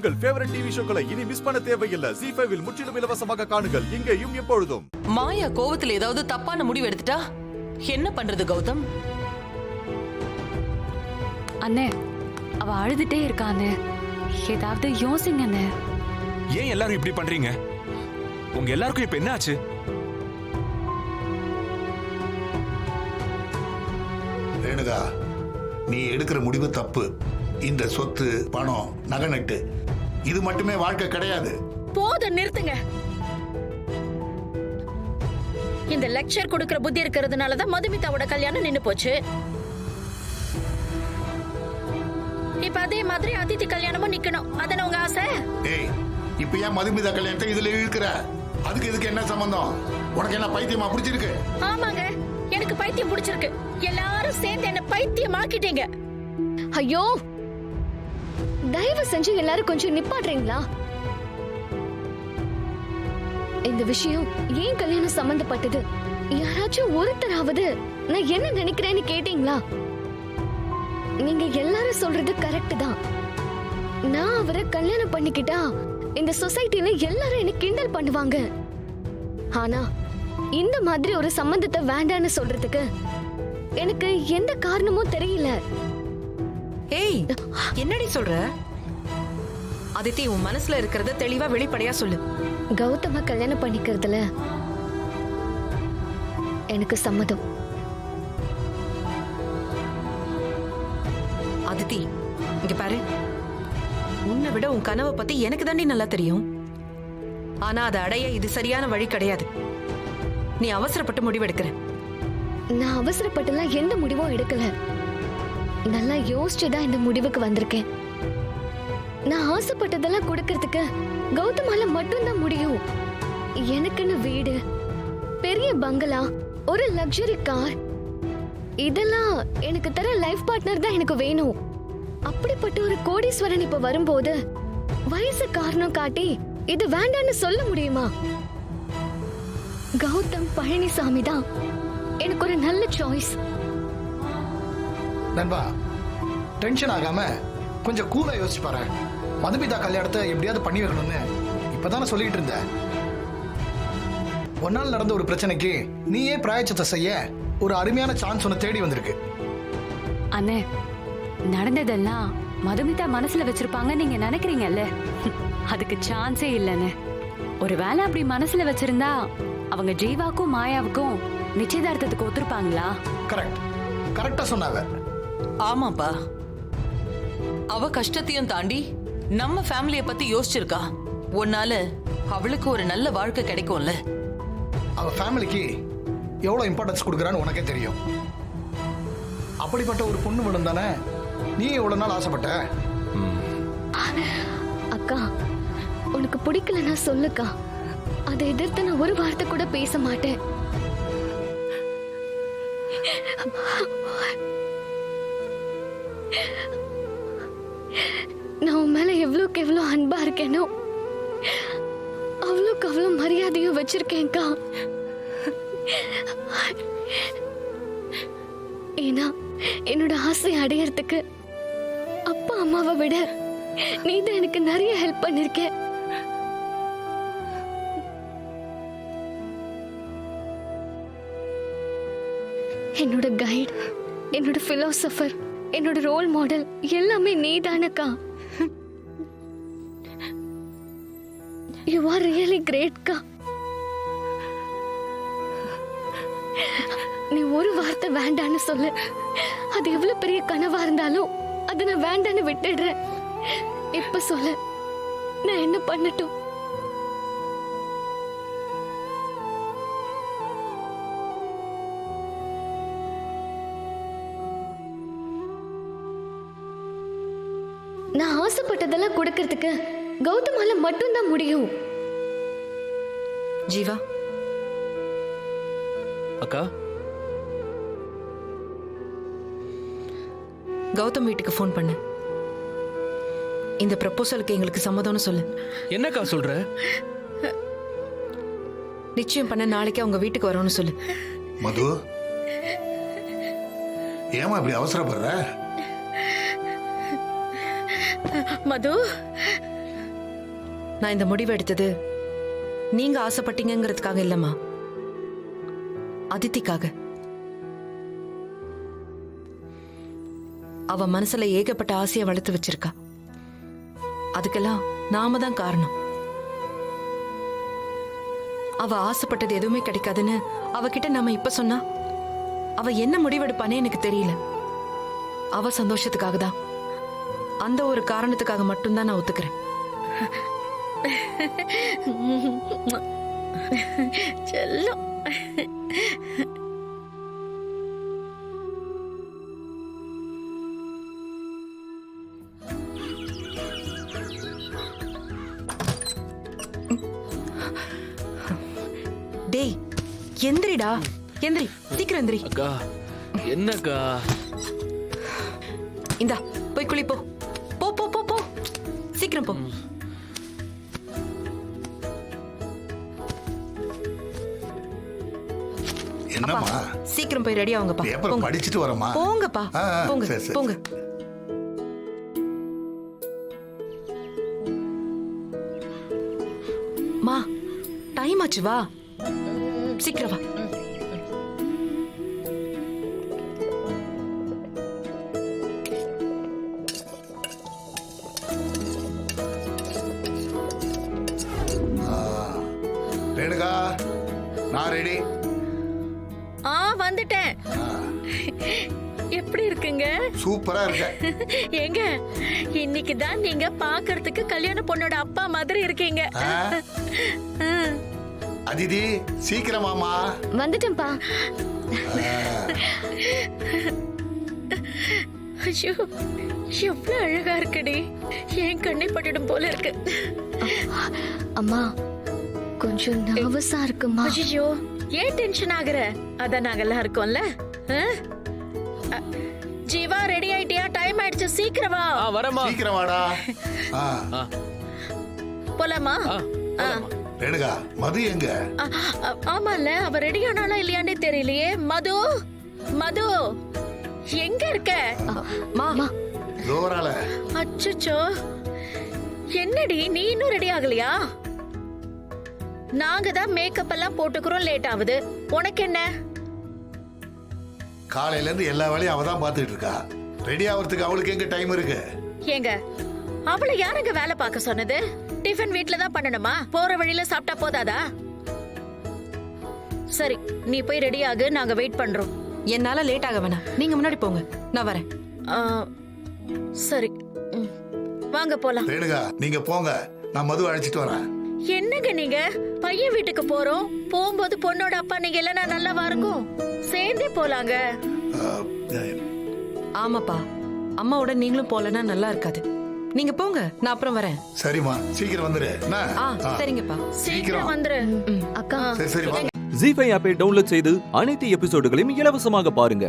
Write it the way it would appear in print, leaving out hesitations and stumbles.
உங்கள் favourite TV ஷோக்களை இனி miss பண்ண தேவையில்லை. ஜீ5 இல் முற்றிலும் இலவசமாக காணுங்கள். இங்கேயும் எப்பொழுதும். மாயா கோவத்துல ஏதாவது தப்பான முடிவு எடுத்துட்டா என்ன பண்றது கௌதம்? அண்ணே, அவ அழுதுட்டே இருக்கா அண்ணே. ஏதாவது யோசிங்க அண்ணே. ஏன் எல்லாரும் இப்படி பண்றீங்க? உங்க எல்லாருக்கும் இப்ப என்ன ஆச்சு? ரேணுகா, நீ எடுக்கிற முடிவு தப்பு. இந்த சொத்து, பணம், நகை நட்டு இது மட்டுமே வாழ்க்கை கிடையாது. போதும், நிறுத்துங்க. இந்த லெக்சர் கொடுக்கிற புத்தி இருக்கிறதுனாலதான் மதுமிதாவோட கல்யாணம் நின்னு போச்சு. இப்ப அதே மாதிரி அதித்தி கல்யாணமும் நிக்கணும். அதான உங்க ஆசை? ஏய், இப்ப ஏன் மதுமிதா கல்யாணத்தை இதுல இழுக்கிற? அதுக்கு இதுக்கு என்ன சம்பந்தம்? உனக்கு என்ன பைத்தியமா பிடிச்சிருக்கு? ஆமாங்க, எனக்கு பைத்தியம் பிடிச்சிருக்கு. எல்லாரும் சேர்ந்து என்ன பைத்தியமாக்கிட்டீங்க. ஐயோ, தயவு செஞ்சு எல்லாரும் கொஞ்சம் நிப்பாட்றீங்களா? இந்த விஷயம் ஏன் கல்யாணம் சம்பந்தப்பட்டது? யாராச்சும் ஒருத்தராவது நான் என்ன நினைக்கிறேன்னு கேட்டீங்களா? நீங்க எல்லாரும் சொல்றது கரெக்ட் தான். நான் அவரை கல்யாணம் பண்ணிக்கிட்டா இந்த சொசைட்டில எல்லாரும் என்ன கிண்டல் பண்ணுவாங்க. ஆனா இந்த மாதிரி ஒரு சம்பந்தத்தை வேண்டான்னு சொல்றதுக்கு எனக்கு எந்த காரணமும் தெரியல. ஏய், என்னடி சொல்ற? அதித்தி, உன் மனசுல இருக்கிறத தெளிவா வெளிப்படையா சொல்லு. கௌதம கல்யாணம் பண்ணிக்கிறதுல எனக்கு சம்மதம். அதித்தி, இங்க பாரு, உன்னை விட உன் கனவை பத்தி எனக்கு தாண்டி நல்லா தெரியும். ஆனா அதை அடைய இது சரியான வழி கிடையாது. நீ அவசரப்பட்டு முடிவெடுக்கிற. நான் அவசரப்பட்டுலாம் எந்த முடிவும் எடுக்கல. நல்லா யோசிச்சுதான் இந்த முடிவுக்கு வந்திருக்கேன். நான் ஆசைப்பட்டதெல்லாம் கொடுக்கறதுக்கு கௌதமால மட்டும்தான் முடியும். எனக்குன்னு வீடு, பெரிய பங்களா, ஒரு லக்ஸரி கார், இதெல்லாம் எனக்கு தர லைஃப் பார்ட்னர் தான் எனக்கு வேணும். அப்படிப்பட்ட ஒரு கோடீஸ்வரன் இப்ப வரும்போது வயசு காரணம் காட்டி இது வேண்டான்னு சொல்ல முடியுமா? கௌதம் பழனிசாமி தான் எனக்கு ஒரு நல்ல சாய்ஸ். நண்பா, டென்ஷன் ஆகாம கொஞ்சம் கூலா யோசிச்சு பாரு. மதுமிதா கல்யாணத்தை எப்படியாவது பண்ணி வைக்கணும்னு இப்பதானே சொல்லிட்டு இருந்த. ஒரு நாள் நடந்த ஒரு பிரச்சனைக்கு நீயே பிராயச்சத்தை செய்ய ஒரு அருமையான சான்ஸ் ஒன்று தேடி வந்திருக்கு. அண்ணே, நடந்ததெல்லாம் மதுமிதா மனசுல வச்சிருப்பாங்க நீங்க நினைக்கிறீங்கல்ல? அதுக்கு சான்ஸே இல்லைன்னு. ஒருவேளை அப்படி மனசுல வச்சிருந்தா அவங்க ஜீவாக்கும் மாயாவுக்கும் நிச்சயதார்த்தத்துக்கு ஒத்துருப்பாங்களா? கரெக்ட், கரெக்டா சொன்னாவ. ஆமாப்பா, அவ கஷ்டத்தையும் தாண்டி நம்ம ஃபேமிலிய பத்தி யோசிச்சிருக்கா. உன்னால அவளுக்கு ஒரு நல்ல வாழ்க்கை கிடைக்கும்ல. அவ ஃபேமிலிக்கு எவ்வளவு இம்பார்ட்டன்ஸ் கொடுக்குறான்னு உனக்கே தெரியும். அப்படிப்பட்ட ஒரு பொண்ணு வேணும் தானே நீ எவ்வளவு நாள் ஆசைப்பட்ட. அக்கா, உனக்கு பிடிக்கலன்னா சொல்லுக்கா. அதை எதிர்த்து நான் ஒரு வார்த்தை கூட பேச மாட்டேன். நான் உன் மேல எவ்வளவுக்கு எவ்வளவு அன்பா இருக்கேனோ அவ்வளவுக்கு அவ்வளவு மரியாதையும் வச்சிருக்கேன்க்கா. ஏன்னா என்னோட ஆசை அடையறதுக்கு அப்பா அம்மாவை விட நீதான் எனக்கு நிறைய ஹெல்ப் பண்ணிருக்க. என்னோட கைட், என்னோட பிலோசபர், என்னோட ரோல் மாடல் எல்லாமே நீதானக்கா. யூ ஆர் ரியலி கிரேட்க்கா. நீ ஒரு வார்த்தை வேண்டான்னு சொல்லு. அது எவ்வளவு பெரிய கனவா இருந்தாலும் அதை நான் வேண்டான்னு விட்டுடுறேன். இப்ப சொல்லு, நான் என்ன பண்ணட்டும்? நான் ஆசைப்பட்டதெல்லாம் கொடுக்கறதுக்கு கௌதமால மட்டும்தான் முடியும். ஜீவா, அக்கா, கௌதம் வீட்டுக்கு ஃபோன் பண்ணு. இந்த ப்ரப்போசலுக்கு எங்களுக்கு சம்மதம்னு சொல்லு. என்னக்கா சொல்ற? நிச்சயம் பண்ண நாளைக்கு அவங்க வீட்டுக்கு வரோம்னு சொல்லு. மது, ஏமா இப்படி அவசரப்படுற? மது, நான் இந்த முடிவு எடுத்தது நீங்க ஆசைப்பட்டீங்கிறதுக்காக இல்லம்மா, அதித்திக்காக. அவ மனசுல ஏகப்பட்ட ஆசையை வளர்த்து வச்சிருக்கா. அதுக்கெல்லாம் நாம தான் காரணம். அவ ஆசைப்பட்டது எதுவுமே கிடைக்காதுன்னு அவகிட்ட நாம இப்ப சொன்னா அவ என்ன முடிவெடுப்பானே எனக்கு தெரியல. அவ சந்தோஷத்துக்காக தான், அந்த ஒரு காரணத்துக்காக மட்டும்தான் நான் ஒத்துக்கிறேன். செல்லம். டேய் எந்திரிடா, எந்திரி, சீக்கிரம் எந்திரி. அக்கா என்னக்கா? இந்தா போய் குளி போ. போ போ போ போ, சீக்கிரம் போ. என்னம்மா? சீக்கிரம் போய் ரெடி ஆகுங்கப்பா. பேப்பர் போங்க. படிச்சுட்டு வரமா? போங்கப்பா, போங்க சரி, சரி. போங்க. மா டைம் ஆச்சு, வா சீக்கிரம் வா. ரேணுகா, நான் ரெடி. வந்துட்டேன். எப்படி இருக்குங்க? சூப்பரா இருக்க. ஏங்க, இன்னைக்கு தான் நீங்க பாக்குறதுக்கு கல்யாண பொண்ணோட அப்பா மாதிரி இருக்கீங்க. அதிதி, சீக்கிரமாமா. வந்துட்டேன்ப்பா. ஐயோ, எவ்வளவு அழகா இருக்குடி. என் கண்ணை பட்டுடும் போல இருக்கு. அம்மா கொஞ்சம் நர்வஸா இருக்குமா? ஐயோ, ஏன் டென்ஷன் ஆகுற? அதான் நாங்கெல்லாம் இருக்கோம்ல. ஜீவா, ரெடி ஆயிட்டியா? டைம் ஆயிடுச்சு, சீக்கிரம் வா. வரமா? சீக்கிரம் வாடா. போலாமா? ரேணுகா, மது எங்க? ஆமால, அவ ரெடி ஆனாலா இல்லையானே தெரியலையே. மது, மது எங்க இருக்க? மா ஜோரால. அச்சச்சோ, என்னடி நீ இன்னும் ரெடி ஆகலையா? நாங்க தான் மேக்கப் எல்லாம் போட்டுக்கிறோம், லேட் ஆகுது. உனக்கு என்ன? காலையில இருந்து எல்லா வேலையும் அவ தான் பாத்துட்டு இருக்கா. ரெடி ஆவறதுக்கு அவளுக்கு எங்க டைம் இருக்கு? ஏங்க, அவளை யாருங்க வேலை பார்க்க சொன்னது? டிஃபன் வீட்ல தான் பண்ணணுமா? போற வழியில சாப்பிட்டா போதாதா? சரி, நீ போய் ரெடி ஆகு, நாங்க வெயிட் பண்றோம். என்னால லேட் ஆக வேணாம், நீங்க முன்னாடி போங்க, நான் வரேன். சரி, வாங்க போலாம். ரேணுகா, நீங்க போங்க, நான் மது அழைச்சிட்டு வரேன். என்னங்க நீங்க? பையன் வீட்டுக்கு போறோம், போகும்போது பொண்ணோட அப்பா நீங்க இல்லைன்னா நல்லாவா இருக்கும்? சேர்ந்தே போலாங்க. ஆமாப்பா, அம்மாவோட நீங்களும் போலன்னா நல்லா இருக்காது. நீங்க போங்க, நான் அப்புறம் வரேன். சரிம்மா, சீக்கிரம் வந்துரு. சரிங்கப்பா, சீக்கிரம் வந்துரு. அக்கா, சரி சரி வாங்க. ஜீ5 ஆப்பை டவுன்லோட் செய்து அனைத்து எபிசோடுகளையும் இலவசமாக பாருங்க.